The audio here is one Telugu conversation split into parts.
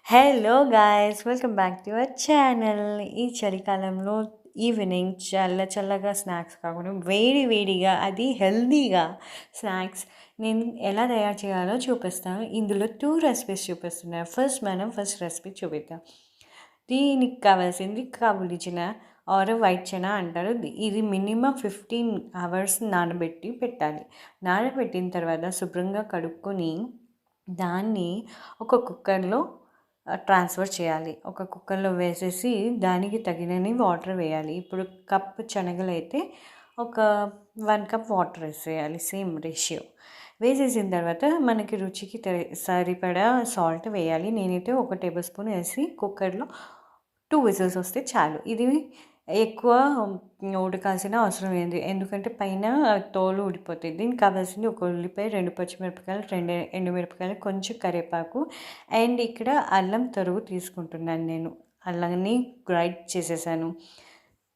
Hello guys, welcome back to our channel. ఈ చలికాలంలో ఈవినింగ్ చల్లగా స్నాక్స్ కాకుండా వేడి వేడిగా అది హెల్దీగా స్నాక్స్ నేను ఎలా తయారు చేయాలో చూపిస్తాను. ఇందులో 2 రెసిపీస్ చూపిస్తున్నాను. ఫస్ట్ రెసిపీ చూపిద్దాం. దీనికి కావాల్సింది కాబూలి చనా ఆర్ వైట్ చనా అంటారు. ఇది మినిమం 15 అవర్స్ నానబెట్టి పెట్టాలి. నానబెట్టిన తర్వాత శుభ్రంగా కడుక్కొని దాన్ని ఒక కుక్కర్లో ట్రాన్స్ఫర్ చేయాలి. ఒక కుక్కర్లో వేసేసి దానికి తగినన్ని వాటర్ వేయాలి. ఇప్పుడు కప్ శనగలు అయితే ఒక 1 కప్ వాటర్ వేసేయాలి, సేమ్ రేషియో. వేసేసిన తర్వాత మనకి రుచికి సరిపడా సాల్ట్ వేయాలి. నేనైతే 1 టేబుల్ స్పూన్ వేసి కుక్కర్లో 2 విజిల్స్ వస్తే చాలు. ఇది ఎక్కువ ఉడకాల్సిన అవసరం లేదు, ఎందుకంటే పైన తోలు ఊడిపోతుంది. దీనికి కావాల్సింది 1 ఉల్లిపాయ, 2 పచ్చిమిరపకాయలు, 2 ఎండుమిరపకాయలు, కొంచెం కరివేపాకు అండ్ ఇక్కడ అల్లం తరుగు తీసుకుంటున్నాను. నేను అల్లాన్ని గ్రైండ్ చేసేసాను.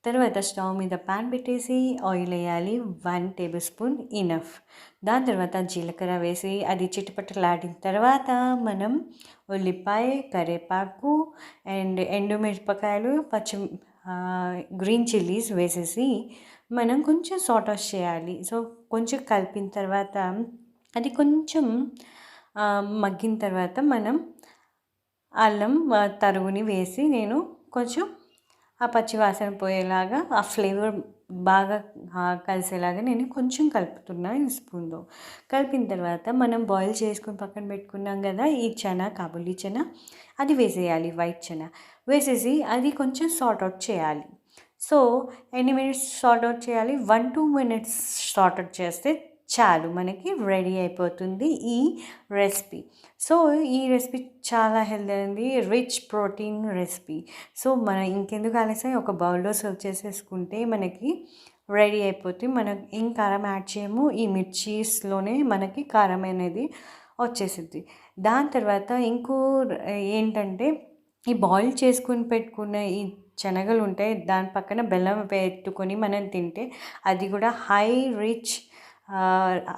తర్వాత స్టవ్ మీద ప్యాన్ పెట్టేసి ఆయిల్ వేయాలి. 1 టేబుల్ స్పూన్ ఇనఫ్. దాని తర్వాత జీలకర్ర వేసి అది చిటపటలాడిన తర్వాత మనం ఉల్లిపాయ, కరివేపాకు అండ్ ఎండుమిరపకాయలు, గ్రీన్ చిల్లీస్ వేసేసి మనం కొంచెం సాటాస్ చేయాలి. సో కొంచెం కలిపిన తర్వాత అది కొంచెం మగ్గిన తర్వాత మనం అల్లం తరుగుని వేసి నేను కొంచెం ఆ పచ్చి వాసన పోయేలాగా ఆ ఫ్లేవర్ బాగా కలిసేలాగా నేను కొంచెం కలుపుతున్నాను స్పూన్తో. కలిపిన తర్వాత మనం బాయిల్ చేసుకుని పక్కన పెట్టుకున్నాం కదా ఈ చనా, కాబూలి చనా, అది వేసేయాలి. వైట్ చనా వేసేసి అది కొంచెం సార్ట్ అవుట్ చేయాలి. సో ఎన్ని మినిట్స్ సార్ట్ అవుట్ చేయాలి? 1-2 మినిట్స్ సార్ట్ అవుట్ చేస్తే చాలు, మనకి రెడీ అయిపోతుంది ఈ రెసిపీ. సో ఈ రెసిపీ చాలా హెల్దీ అండి, రిచ్ ప్రోటీన్ రెసిపీ. సో మనం ఇంకెందుకు ఆలస్యం, ఒక బౌల్లో సర్వ్ చేసేసుకుంటే మనకి రెడీ అయిపోతుంది. మనం ఏం కారం యాడ్ చేయము, ఈ మిర్చీస్లోనే మనకి కారం అనేది వచ్చేసిద్ది. దాని తర్వాత ఇంకో ఏంటంటే ఈ బాయిల్ చేసుకుని పెట్టుకున్న ఈ శనగలు ఉంటాయి, దాని పక్కన బెల్లం పెట్టుకొని మనం తింటే అది కూడా high rich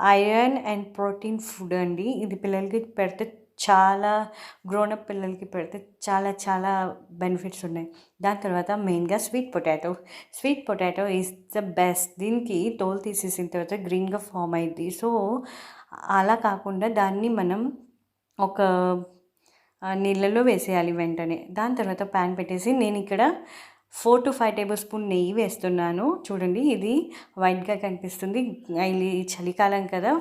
iron and protein food అండి. ఇది పిల్లలకి పెడితే చాలా, గ్రోనప్ పిల్లలకి పెడితే చాలా చాలా బెనిఫిట్స్ ఉన్నాయి. దాని తర్వాత మెయిన్గా sweet potato is the best. దీనికి తోలు తీసేసిన తర్వాత గ్రీన్గా ఫామ్ అయింది. సో అలా కాకుండా దాన్ని మనం ఒక నీళ్ళలో వేసేయాలి వెంటనే. దాని తర్వాత ప్యాన్ పెట్టేసి నేను ఇక్కడ 4 to 5 టేబుల్ స్పూన్ నెయ్యి వేస్తున్నాను. చూడండి, ఇది వైట్గా కనిపిస్తుంది, ఇది చలికాలం కదా,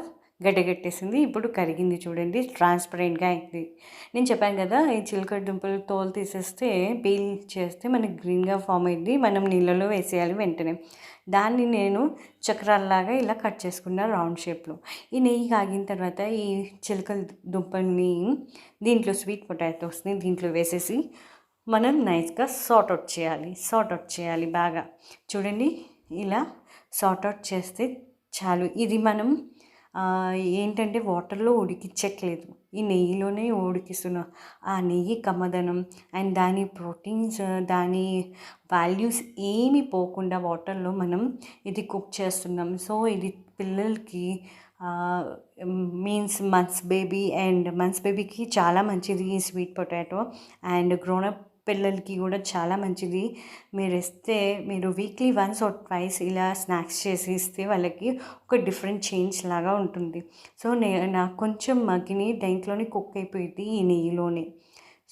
గడ్డగట్టేసింది. ఇప్పుడు కరిగింది, చూడండి, ట్రాన్స్పరెంట్గా అయింది. నేను చెప్పాను కదా, ఈ చిలకడ దుంపలు తోలు తీసేస్తే, పీల్ చేస్తే మనకి గ్రీన్గా ఫామ్ అయింది. మనం నీళ్ళలో వేసేయాలి వెంటనే. దాన్ని నేను చక్రాల్లాగా ఇలా కట్ చేసుకున్న రౌండ్ షేప్లో. ఈ నెయ్యి కాగిన తర్వాత ఈ చిలకల దుంపల్ని దీంట్లో, స్వీట్ పొటాటోస్ని దీంట్లో వేసేసి మనం నైస్గా సార్ట్ అవుట్ చేయాలి బాగా. చూడండి, ఇలా సార్ట్ అవుట్ చేస్తే చాలు. ఇది మనం ఏంటంటే వాటర్లో ఉడికించట్లేదు, ఈ నెయ్యిలోనే ఉడికిస్తున్నాం. ఆ నెయ్యి కమ్మదనం అండ్ దాని ప్రోటీన్స్, దాని వాల్యూస్ ఏమీ పోకుండా వాటర్లో మనం ఇది కుక్ చేస్తున్నాం. సో ఇది పిల్లలకి మీన్స్ మంత్స్ బేబీకి చాలా మంచిది ఈ స్వీట్ పొటాటో. అండ్ గ్రోనప్ పిల్లలకి కూడా చాలా మంచిది. మీరు వీక్లీ 1 or 2 ఇలా స్నాక్స్ చేసి ఇస్తే వాళ్ళకి ఒక డిఫరెంట్ చేంజ్ లాగా ఉంటుంది. సో నాకు కొంచెం మగ్గిని దీంట్లోనే కుక్ అయిపోయింది ఈ నెయ్యిలోనే.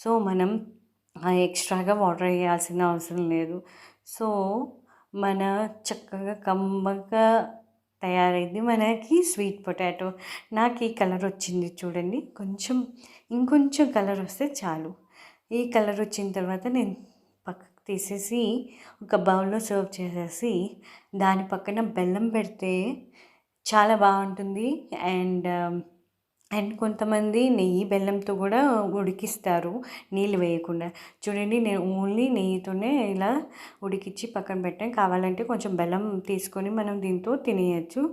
సో మనం ఎక్స్ట్రాగా వాటర్ వేయాల్సిన అవసరం లేదు. సో మన చక్కగా కమ్మగా తయారైంది మనకి స్వీట్ పొటాటో. నాకు ఈ కలర్ వచ్చింది చూడండి, ఇంకొంచెం కలర్ వస్తే చాలు. ఈ కలర్ వచ్చిన తర్వాత నేను పక్కకు తీసేసి ఒక బౌల్లో సర్వ్ చేసేసి దాని పక్కన బెల్లం పెడితే చాలా బాగుంటుంది. అండ్ కొంతమంది నెయ్యి బెల్లంతో కూడా ఉడికిస్తారు నీళ్ళు వేయకుండా. చూడండి, నేను ఓన్లీ నెయ్యితోనే ఇలా ఉడికించి పక్కన పెట్టాను. కావాలంటే కొంచెం బెల్లం తీసుకొని మనం దీంతో తినేయచ్చు,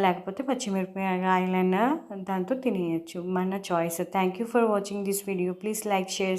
లేకపోతే పచ్చిమిరపకాయలైనా దాంతో తినేయచ్చు, మన choice. Thank you for watching this video. Please like, share.